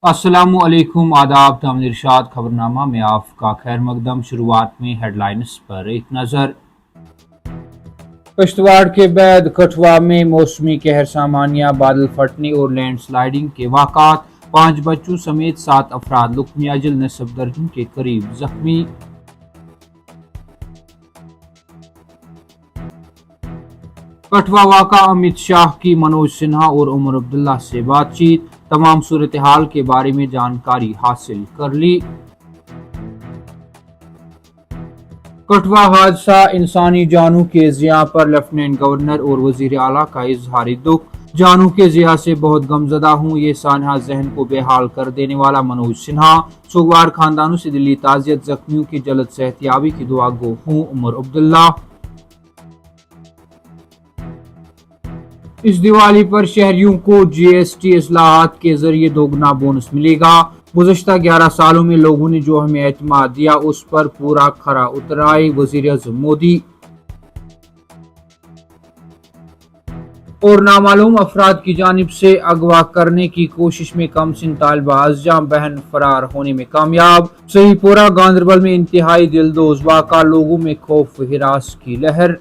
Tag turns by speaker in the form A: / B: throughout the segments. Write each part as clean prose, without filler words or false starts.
A: अस्सलामु अलैकुम आदाब तमल इरशाद खबरनामा में आपका खैर मकदम। शुरुआत में हेडलाइंस पर एक नज़र। किश्तवाड़ के बाद कठुआ में मौसमी कहर सामानिया, बादल फटने और लैंड स्लाइडिंग के वाक़ात। 5 बच्चों समेत 7 अफराद लुक्मी अजल, नस्ब दर्जन के करीब जख्मी। कठुआ वाक़ा, अमित शाह की मनोज सिन्हा और उमर अब्दुल्ला से बातचीत, तमाम सूरत हाल के बारे में जानकारी हासिल कर ली। कठुआ हादसा, इंसानी जानों के ज़िया पर लेफ्टिनेंट गवर्नर और वजीर आला का इजहारी दुख। जानों के ज़िया से बहुत गमजदा हूँ, ये सानहा जहन को बेहाल कर देने वाला मनोज सिन्हा। सोगवार खानदानों से दिली ताज़ियत, जख्मियों की जल्द सेहतयाबी की दुआ गो हूँ, उमर अब्दुल्ला। इस दिवाली पर शहरियों को जीएसटी इस्लाहात के जरिए दोगुना बोनस मिलेगा। गुज़श्ता 11 सालों में लोगों ने जो हमें एतमाद दिया उस पर पूरा खरा उतराए, वज़ीर-ए-आज़म मोदी। और नामालूम अफराद की जानिब से अगवा करने की कोशिश में कमसिन तालिबा अज़जाम बहन फरार होने में कामयाब। सहीपुरा गांदरबल में इंतहाई दिलदोज़ वाक़ा, लोगों में खौफ हिरास की लहर।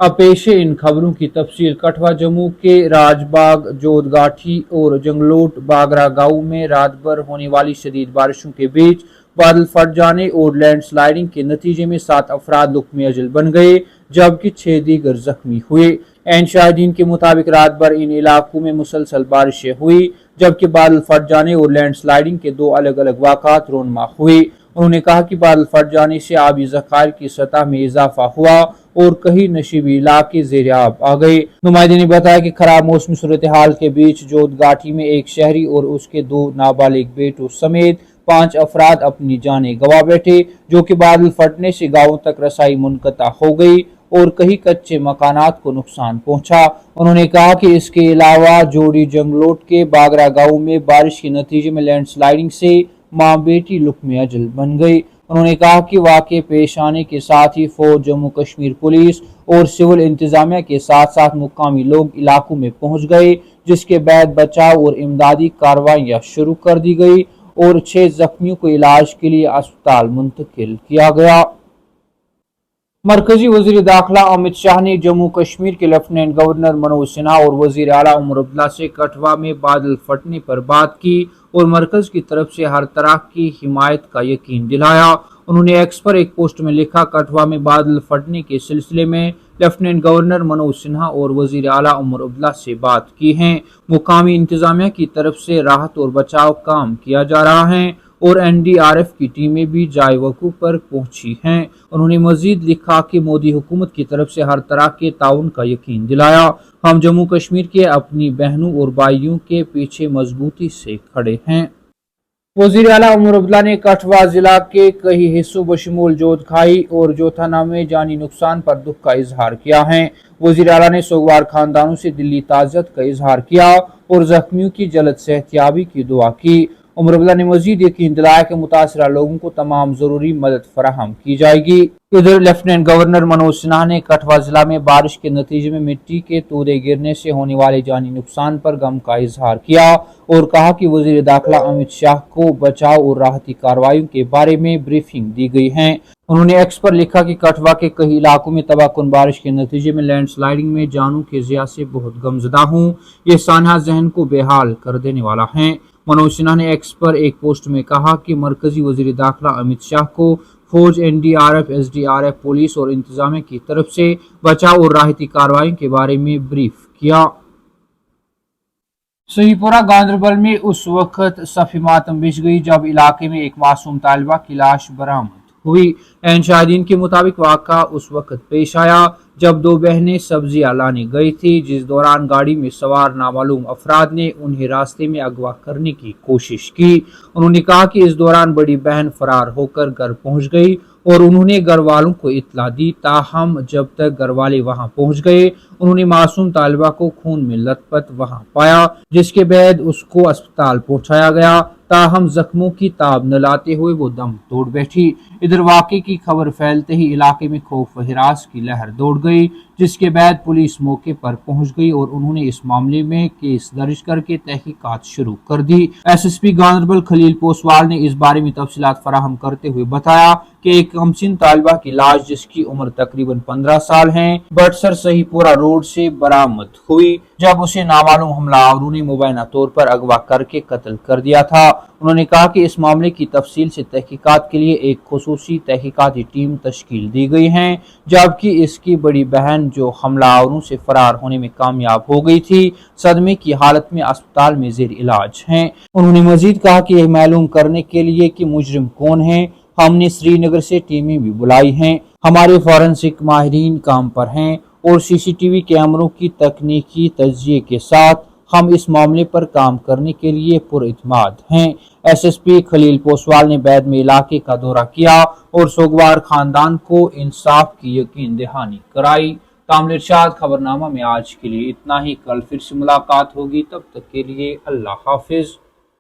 A: अब पेश है इन खबरों की तफसील। कठुआ जम्मू के राजबाग, जोतगाठी और जंगलोट बागरा गांव में रात भर होने वाली शदीद बारिशों के बीच बादल फट जाने और लैंड स्लाइडिंग के नतीजे में 7 अफराद लुक्मी अजल बन गए, जबकि 6 दीगर जख्मी हुए। एन शाहिदीन के मुताबिक रात भर इन इलाकों में मुसलसल बारिशें हुई, जबकि बादल फट जाने और लैंड स्लाइडिंग के 2 अलग अलग वाक़ात रोनमा हुए। उन्होंने कहा कि बादल फट जाने से आबी ज़खायर की सतह में इजाफा हुआ और कई नशीबी इलाके ज़ेर आब आ गए। नुमाइंदे ने बताया कि खराब मौसमी सूरत हाल के बीच जोतगाठी में एक शहरी और उसके 2 नाबालिग बेटों समेत 5 अफराद अपनी जानें गंवा बैठे, जो कि बादल फटने से गांवों तक रसाई मुनक़ता हो गई और कई कच्चे मकानात को नुकसान पहुंचा। उन्होंने कहा कि इसके अलावा जोड़ी जंगलोट के बागरा गांव में बारिश के नतीजे में लैंड स्लाइडिंग से माँ बेटी लुक्मी अजल बन गई। उन्होंने कहा कि वाक़े पेश आने के साथ ही फौज, जम्मू कश्मीर पुलिस और सिविल इंतजामिया के साथ साथ मुकामी लोग इलाकों में पहुंच गए, जिसके बाद बचाव और इमदादी कार्रवाइयां शुरू कर दी गई और 6 जख्मियों को इलाज के लिए अस्पताल मुंतकिल किया गया। मरकजी वजीर दाखिला अमित शाह ने जम्मू कश्मीर के लेफ्टिनेंट गवर्नर मनोज सिन्हा और वजीर आला उमर अब्दुल्ला से कठुआ में बादल फटने पर बात की और मरकज की तरफ से हर तरह की हिमायत का यकीन दिलाया। उन्होंने एक्स पर एक पोस्ट में लिखा, कठुआ में बादल फटने के सिलसिले में लेफ्टिनेंट गवर्नर मनोज सिन्हा और वजीर आला उमर अब्दुल्ला से बात की है। मुकामी इंतजामिया की तरफ से राहत और बचाव काम किया जा रहा है और एनडीआरएफ की टीमें भी जाए वकूफ पर पहुंची हैं। उन्होंने मजीद लिखा कि मोदी हुकूमत की तरफ से हर तरह के ताउन का यकीन दिलाया। हम जम्मू कश्मीर के अपनी बहनों और भाइयों के पीछे मजबूती से खड़े हैं। वजीर आला उमर अब्दुल्ला ने कठुआ जिला के कई हिस्सों बशमूल जोतखाई और जोथाना में जानी नुकसान पर दुख का इजहार किया है। वजीर आला ने सोगवार खानदानों से दिली ताज़ियत का इजहार किया और जख्मियों की जल्द सेहतयाबी की दुआ की। उमर अब्दुल्ला ने मजीद यकीन दिलाया कि मुतासरा लोगों को तमाम जरूरी मदद फराहम की जाएगी। इधर लेफ्टिनेंट गवर्नर मनोज सिन्हा ने कठुआ जिला में बारिश के नतीजे में मिट्टी के तूदे गिरने से होने वाले जानी नुकसान पर गम का इजहार किया और कहा कि वजीर दाखिला अमित शाह को बचाव और राहती कार्रवाई के बारे में ब्रीफिंग दी गई है। उन्होंने एक्स पर लिखा कि कठुआ के कई इलाकों में तबाहकुन बारिश के नतीजे में लैंड स्लाइडिंग में जानों के ज़िया से बहुत गमजदा हूँ, ये सानहा जहन को बेहाल कर देने वाला है। मनोज सिन्हा ने एक्स पर एक पोस्ट में कहा कि मरकजी वजीर दाखिला अमित शाह को फौज, एनडीआरएफ, एसडीआरएफ, पुलिस और इंतजामिया की तरफ से बचाव और राहती कार्रवाई के बारे में ब्रीफ किया। सहीपुरा गांदरबल में उस वक्त सफ़ी मातम बिछ गई जब इलाके में एक मासूम तालिबा की लाश बरामद हुई। एन शाहिदीन के मुताबिक वाक़ा उस वक्त पेश आया जब 2 बहनें सब्जियां लाने गई थी, जिस दौरान गाड़ी में सवार नामालूम अफराद ने उन्हें रास्ते में अगवा करने की कोशिश की। उन्होंने कहा कि इस दौरान बड़ी बहन फरार होकर घर पहुंच गई और उन्होंने घर वालों को इत्तला दी। ताहम जब तक घर वाले वहां पहुंच गए, उन्होंने मासूम तालिबा को खून में लथपथ वहां पाया, जिसके बाद उसको अस्पताल पहुंचाया गया। ताहम जख्मों की ताब न लाते हुए वो दम तोड़ बैठी। इधर वाकये की खबर फैलते ही इलाके में खौफ व हिरास की लहर दौड़ गई, जिसके बाद पुलिस मौके पर पहुंच गई और उन्होंने इस मामले में केस दर्ज करके तहकीकात शुरू कर दी। SSP गांधरबल खलील पोसवाल ने इस बारे में तफसीलात फराहम करते हुए बताया कि एक कमसिन तालिबा की लाश जिसकी उम्र तकरीबन 15 साल है, बटसर सहीपुरा रोड से बरामद हुई, जब उसे नामालूम हमलावरों ने मुबैना तौर पर अगवा करके कत्ल कर दिया था। उन्होंने कहा कि इस मामले की तफसील से तहकीकात के लिए एक खुसूसी तहकीकाती टीम तश्कील दी गई है, जबकि इसकी बड़ी बहन जो हमलावरों से फरार होने में कामयाब हो गई थी, सदमे की हालत में अस्पताल में जेर इलाज हैं। उन्होंने मजीद कहा कि यह मालूम करने के लिए कि मुजरिम कौन है, हमने श्रीनगर से टीमें भी बुलाई हैं। हमारे फॉरेंसिक माहिरीन काम पर हैं और CCTV कैमरों की तकनीकी तज्जिए के साथ हम इस मामले पर काम करने के लिए पुरइत्माद हैं। SSP खलील पोसवाल ने बाद में इलाके का दौरा किया और सोगवार खानदान को इंसाफ की यकीन दहानी कराई। कामिल इरशाद, खबरनामा में आज के लिए इतना ही। कल फिर से मुलाकात होगी, तब तक के लिए अल्लाह हाफिज।